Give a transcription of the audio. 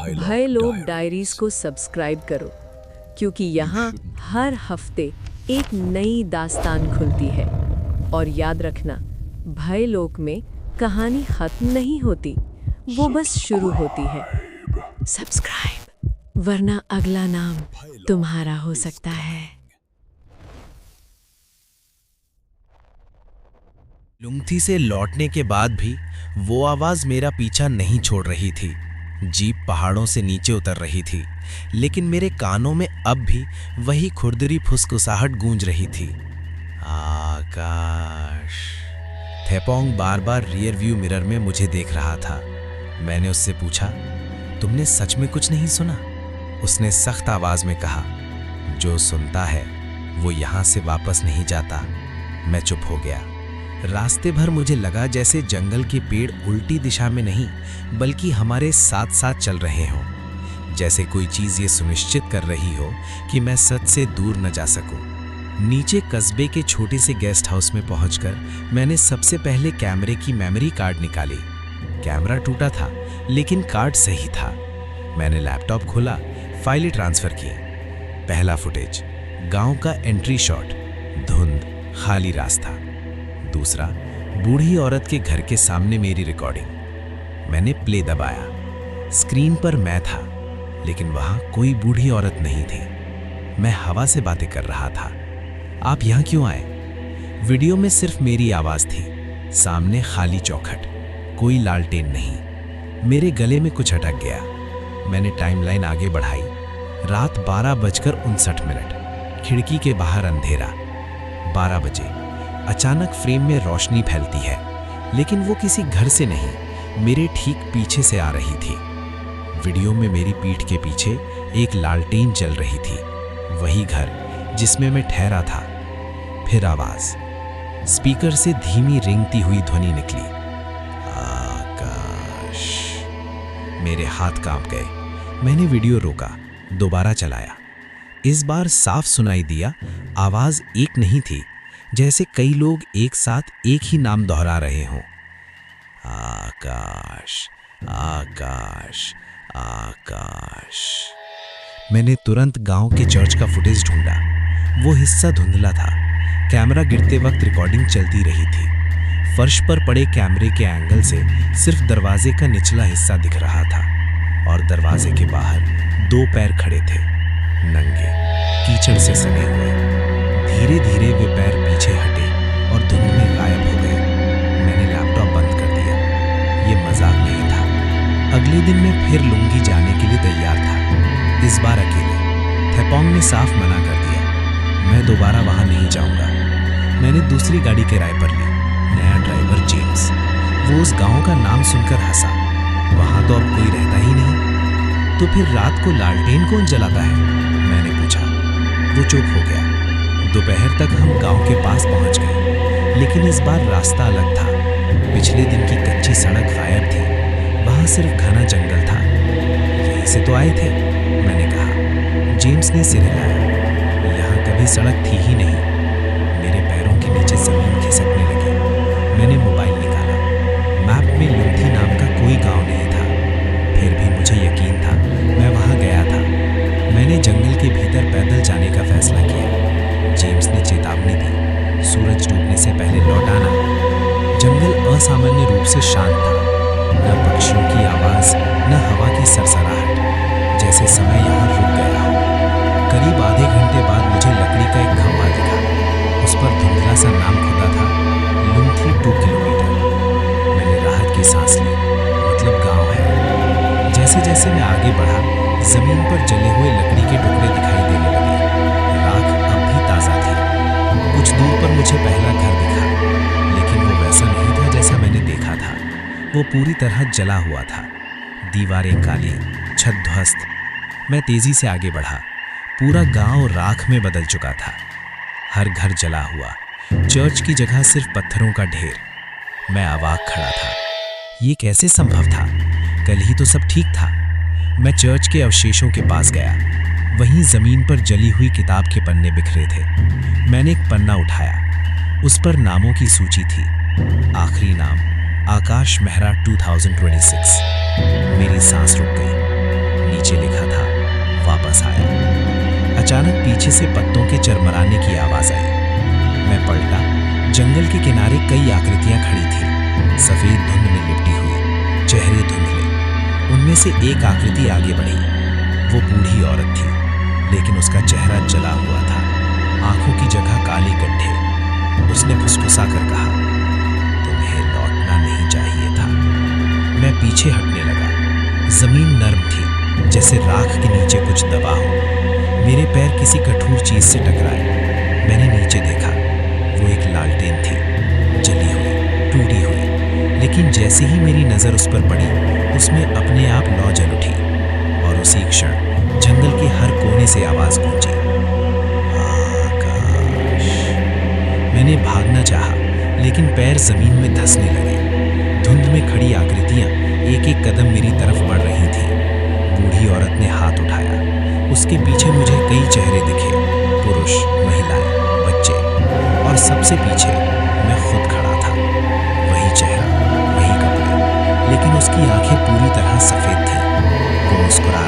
भय लोग डायरीज को सब्सक्राइब करो, क्योंकि यहाँ हर हफ्ते एक नई दास्तान खुलती है। और याद रखना, भय लोक में कहानी खत्म नहीं होती, वो बस शुरू होती है। सब्सक्राइब, वरना अगला नाम तुम्हारा हो सकता है। लुंगथी से लौटने के बाद भी वो आवाज मेरा पीछा नहीं छोड़ रही थी। जीप पहाड़ों से नीचे उतर रही थी, लेकिन मेरे कानों में अब भी वही खुरदरी फुसफुसाहट गूंज रही थी। आकाश। थेपोंग बार बार रियर व्यू मिरर में मुझे देख रहा था। मैंने उससे पूछा, तुमने सच में कुछ नहीं सुना? उसने सख्त आवाज में कहा, जो सुनता है वो यहां से वापस नहीं जाता। मैं चुप हो गया। रास्ते भर मुझे लगा जैसे जंगल के पेड़ उल्टी दिशा में नहीं बल्कि हमारे साथ साथ चल रहे हों, जैसे कोई चीज ये सुनिश्चित कर रही हो कि मैं सच से दूर न जा सकूं। नीचे कस्बे के छोटे से गेस्ट हाउस में पहुंचकर मैंने सबसे पहले कैमरे की मेमोरी कार्ड निकाली। कैमरा टूटा था, लेकिन कार्ड सही था। मैंने लैपटॉप खोला, फाइलें ट्रांसफर की। पहला फुटेज, गांव का एंट्री शॉट, धुंध, खाली रास्ता। दूसरा, बूढ़ी औरत के घर के सामने मेरी रिकॉर्डिंग। मैंने प्ले दबाया। स्क्रीन पर मैं था, लेकिन वहां कोई बूढ़ी औरत नहीं थी। मैं हवा से बातें कर रहा था। आप यहां क्यों आए? वीडियो में सिर्फ मेरी आवाज थी। सामने खाली चौखट, कोई लालटेन नहीं। मेरे गले में कुछ अटक गया। मैंने टाइमलाइन आगे बढ़ाई। रात 12:59। खिड़की के बाहर अंधेरा। 12 बजे अचानक फ्रेम में रोशनी फैलती है, लेकिन वो किसी घर से नहीं, मेरे ठीक पीछे से आ रही थी। वीडियो में मेरी पीठ के पीछे एक लालटेन जल रही थी, वही घर जिसमें मैं ठहरा था। फिर आवाज, स्पीकर से धीमी रेंगती हुई ध्वनि निकली, आकाश। मेरे हाथ कांप गए। मैंने वीडियो रोका, दोबारा चलाया। इस बार साफ सुनाई दिया। आवाज एक नहीं थी, जैसे कई लोग एक साथ एक ही नाम दोहरा रहे हों, आकाश, आकाश, आकाश। मैंने तुरंत गांव के चर्च का फुटेज ढूंढा। वो हिस्सा धुंधला था। कैमरा गिरते वक्त रिकॉर्डिंग चलती रही थी। फर्श पर पड़े कैमरे के एंगल से सिर्फ दरवाजे का निचला हिस्सा दिख रहा था, और दरवाजे के बाहर 2 पैर खड़े थे, नंगे, कीचड़ से सने हुए। धीरे धीरे वे पैर पीछे हटे और धुंध में गायब हो गए। मैंने लैपटॉप बंद कर दिया। ये मजाक नहीं था। अगले दिन मैं फिर लुंगी जाने के लिए तैयार था, इस बार अकेले। थेपोंग ने साफ मना कर दिया, मैं दोबारा वहां नहीं जाऊंगा। मैंने दूसरी गाड़ी किराए पर ली। नया ड्राइवर जेम्स। वो उस गांव का नाम सुनकर हंसा। वहां तो अब कोई रहता ही नहीं। तो फिर रात को लालटेन कौन जलाता है? मैंने पूछा। वो चुप हो गया। दोपहर तक हम गांव के पास पहुंच गए, लेकिन इस बार रास्ता अलग था। पिछले दिन की कच्ची सड़क गायब थी, वहां सिर्फ घना जंगल था। यहीं से तो आए थे, मैंने कहा। जेम्स ने सिर हिलाया। यहाँ कभी सड़क थी ही नहीं। मेरे पैरों के नीचे जमीन खिसकने लगी। मैंने मोबाइल निकाला। मैप में लुंथी नाम का कोई गांव नहीं था। फिर भी मुझे यकीन था, मैं वहां गया था। मैंने जंगल के भीतर पैदल जाने का फैसला किया। जेम्स ने चेतावनी दी, सूरज डूबने से पहले लौट आना। जंगल असामान्य रूप से शांत था, न पक्षियों की आवाज, न हवा की सरसराहट, जैसे समय यहाँ रुक गया हो। करीब आधे घंटे बाद मुझे लकड़ी का एक खंभा दिखा। उस पर धुंधला सा नाम खुदा था, लुंथी 2 किलोमीटर। मैंने राहत की सांस ली, मतलब गांव है। जैसे जैसे मैं आगे बढ़ा, जमीन पर जले हुए लकड़ी के टुकड़े दिखाई देने लगे। राख अब भी ताजा थी। कुछ दूर पर मुझे पहला घर दिखा, लेकिन वो वैसा नहीं था जैसा मैंने देखा था। वो पूरी तरह जला हुआ था, दीवारें काली, छत ध्वस्त। मैं तेजी से आगे बढ़ा। पूरा गांव राख में बदल चुका था। हर घर जला हुआ, चर्च की जगह सिर्फ पत्थरों का ढेर। मैं अवाक खड़ा था। ये कैसे संभव था? कल ही तो सब ठीक था। मैं चर्च के अवशेषों के पास गया। वहीं जमीन पर जली हुई किताब के पन्ने बिखरे थे। मैंने एक पन्ना उठाया। उस पर नामों की सूची थी। आखिरी नाम, आकाश मेहरा 2026। मेरी सांस रुक गई। पीछे से पत्तों के चरमराने की आवाज आई। मैं पलटा। जंगल के किनारे कई आकृतियां खड़ी थी, सफेद धुंध में लिपटी हुई, चेहरे धुंधले। उनमें से एक आकृति आगे बढ़ी। वो बूढ़ी औरत थी, लेकिन उसका चेहरा जला हुआ था, आंखों की जगह काले गड्ढे। उसने फुसफुसा कर कहा, तुम्हें लौटना नहीं चाहिए था। मैं पीछे हटने लगा। जमीन नर्म थी, जैसे राख के नीचे कुछ दबा हो। मेरे पैर किसी कठोर चीज से टकराए। मैंने नीचे देखा। वो एक लालटेन थी, जली हुई, टूटी हुई। लेकिन जैसे ही मेरी नजर उस पर पड़ी, उसमें अपने आप लौ जल उठी और उसी क्षण जंगल के हर कोने से आवाज गूंजी, आकाश। मैंने भागना चाहा, लेकिन पैर जमीन में धंसने लगे। धुंध में खड़ी आकृतियां एक एक कदम मेरी तरफ बढ़ रही थी। बूढ़ी औरत ने हाथ उठाया। उसके पीछे मुझे कई चेहरे दिखे, पुरुष, महिलाएं, बच्चे, और सबसे पीछे मैं खुद खड़ा था। वही चेहरा, वही कपड़े, लेकिन उसकी आंखें पूरी तरह सफेद थी। वो मुस्कुरा